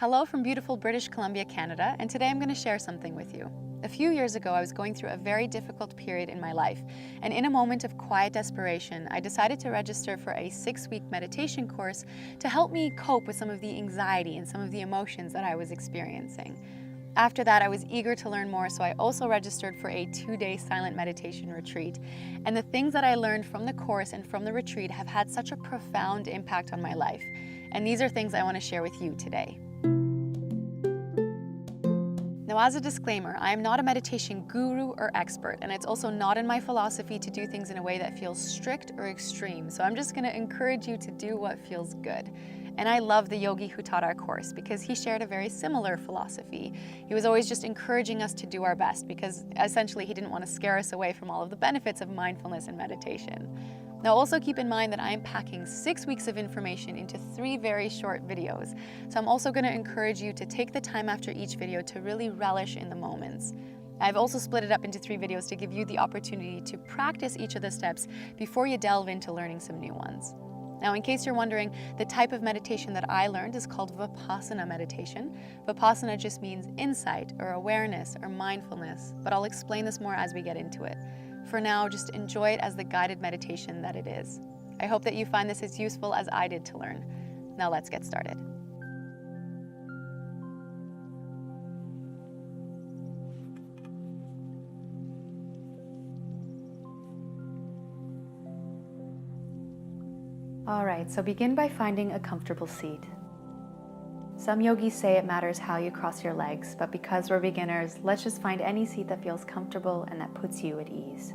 Hello from beautiful British Columbia, Canada, and today I'm going to share something with you. A few years ago, I was going through a very difficult period in my life, and in a moment of quiet desperation, I decided to register for a 6-week meditation course to help me cope with some of the anxiety and some of the emotions that I was experiencing. After that, I was eager to learn more, so I also registered for a 2-day silent meditation retreat. And the things that I learned from the course and from the retreat have had such a profound impact on my life. And these are things I want to share with you today. Now, as a disclaimer, I am not a meditation guru or expert, and it's also not in my philosophy to do things in a way that feels strict or extreme, so I'm just going to encourage you to do what feels good. And I love the yogi who taught our course because he shared a very similar philosophy. He was always just encouraging us to do our best because essentially he didn't want to scare us away from all of the benefits of mindfulness and meditation. Now, also keep in mind that I am packing 6 weeks of information into 3 very short videos. So I'm also going to encourage you to take the time after each video to really relish in the moments. I've also split it up into 3 videos to give you the opportunity to practice each of the steps before you delve into learning some new ones. Now, in case you're wondering, the type of meditation that I learned is called Vipassana meditation. Vipassana just means insight or awareness or mindfulness, but I'll explain this more as we get into it. For now, just enjoy it as the guided meditation that it is. I hope that you find this as useful as I did to learn. Now let's get started. All right, so begin by finding a comfortable seat. Some yogis say it matters how you cross your legs, but because we're beginners, let's just find any seat that feels comfortable and that puts you at ease.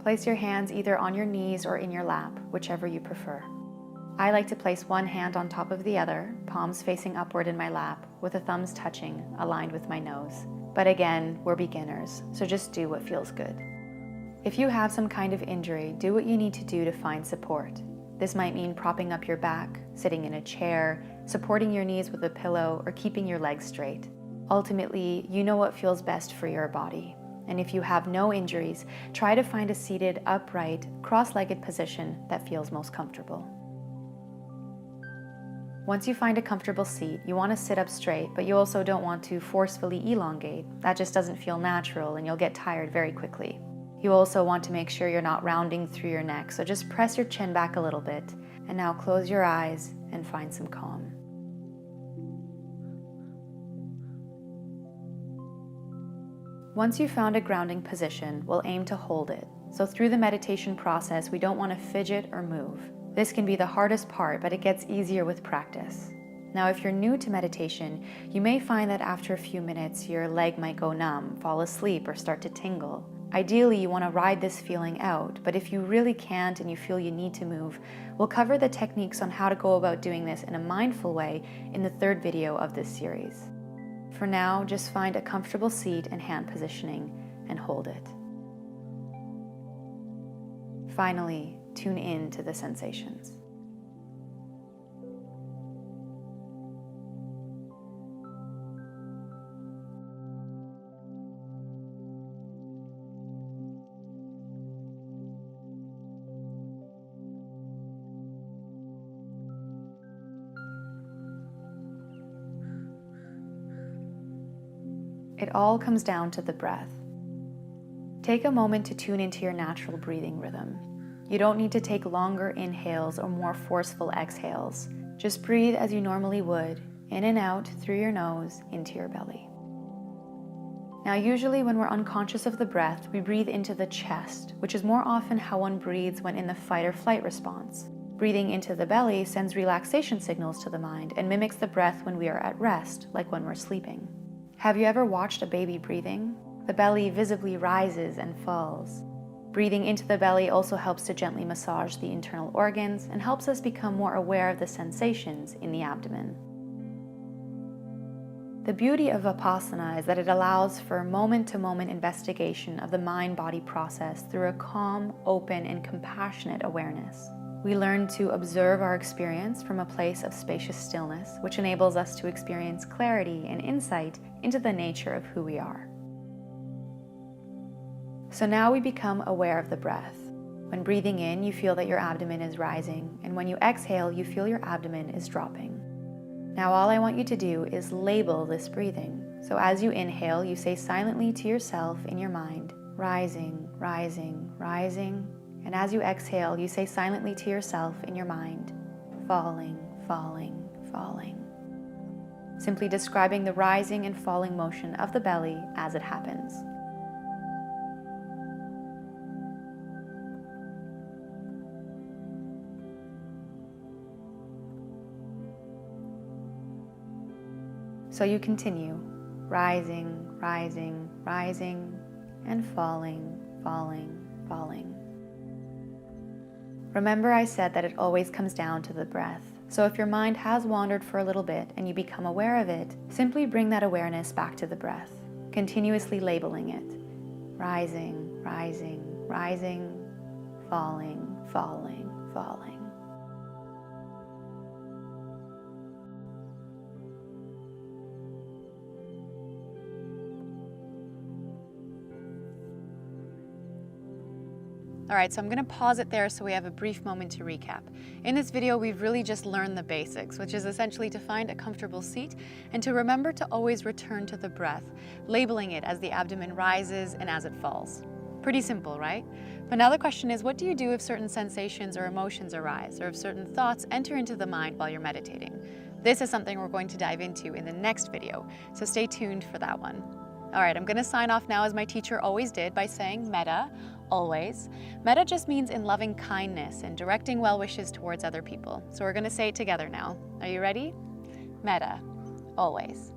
Place your hands either on your knees or in your lap, whichever you prefer. I like to place one hand on top of the other, palms facing upward in my lap, with the thumbs touching, aligned with my nose. But again, we're beginners, so just do what feels good. If you have some kind of injury, do what you need to do to find support. This might mean propping up your back, sitting in a chair, supporting your knees with a pillow, or keeping your legs straight. Ultimately, you know what feels best for your body. And if you have no injuries, try to find a seated, upright, cross-legged position that feels most comfortable. Once you find a comfortable seat, you want to sit up straight, but you also don't want to forcefully elongate. That just doesn't feel natural and you'll get tired very quickly. You also want to make sure you're not rounding through your neck, so just press your chin back a little bit. And now close your eyes and find some calm. Once you've found a grounding position, we'll aim to hold it. So through the meditation process, we don't want to fidget or move. This can be the hardest part, but it gets easier with practice. Now, if you're new to meditation, you may find that after a few minutes, your leg might go numb, fall asleep, or start to tingle. Ideally, you want to ride this feeling out, but if you really can't and you feel you need to move, we'll cover the techniques on how to go about doing this in a mindful way in the 3rd video of this series. For now, just find a comfortable seat and hand positioning and hold it. Finally, tune in to the sensations. It all comes down to the breath. Take a moment to tune into your natural breathing rhythm. You don't need to take longer inhales or more forceful exhales. Just breathe as you normally would, in and out through your nose into your belly. Now, usually when we're unconscious of the breath, we breathe into the chest, which is more often how one breathes when in the fight or flight response. Breathing into the belly sends relaxation signals to the mind and mimics the breath when we are at rest, like when we're sleeping. Have you ever watched a baby breathing? The belly visibly rises and falls. Breathing into the belly also helps to gently massage the internal organs and helps us become more aware of the sensations in the abdomen. The beauty of Vipassana is that it allows for moment-to-moment investigation of the mind-body process through a calm, open, and compassionate awareness. We learn to observe our experience from a place of spacious stillness, which enables us to experience clarity and insight into the nature of who we are. So now we become aware of the breath. When breathing in, you feel that your abdomen is rising, and when you exhale, you feel your abdomen is dropping. Now all I want you to do is label this breathing. So as you inhale, you say silently to yourself in your mind, rising, rising, rising. And as you exhale, you say silently to yourself in your mind, falling, falling, falling. Simply describing the rising and falling motion of the belly as it happens. So you continue, rising, rising, rising, and falling, falling, falling. Remember I said that it always comes down to the breath. So if your mind has wandered for a little bit and you become aware of it, simply bring that awareness back to the breath, continuously labeling it. Rising, rising, rising, falling, falling, falling. All right, so I'm gonna pause it there so we have a brief moment to recap. In this video, we've really just learned the basics, which is essentially to find a comfortable seat and to remember to always return to the breath, labeling it as the abdomen rises and as it falls. Pretty simple, right? But now the question is, what do you do if certain sensations or emotions arise, or if certain thoughts enter into the mind while you're meditating? This is something we're going to dive into in the next video, so stay tuned for that one. All right, I'm gonna sign off now as my teacher always did by saying metta, always. Metta just means in loving kindness and directing well wishes towards other people. So we're gonna say it together now. Are you ready? Metta, always.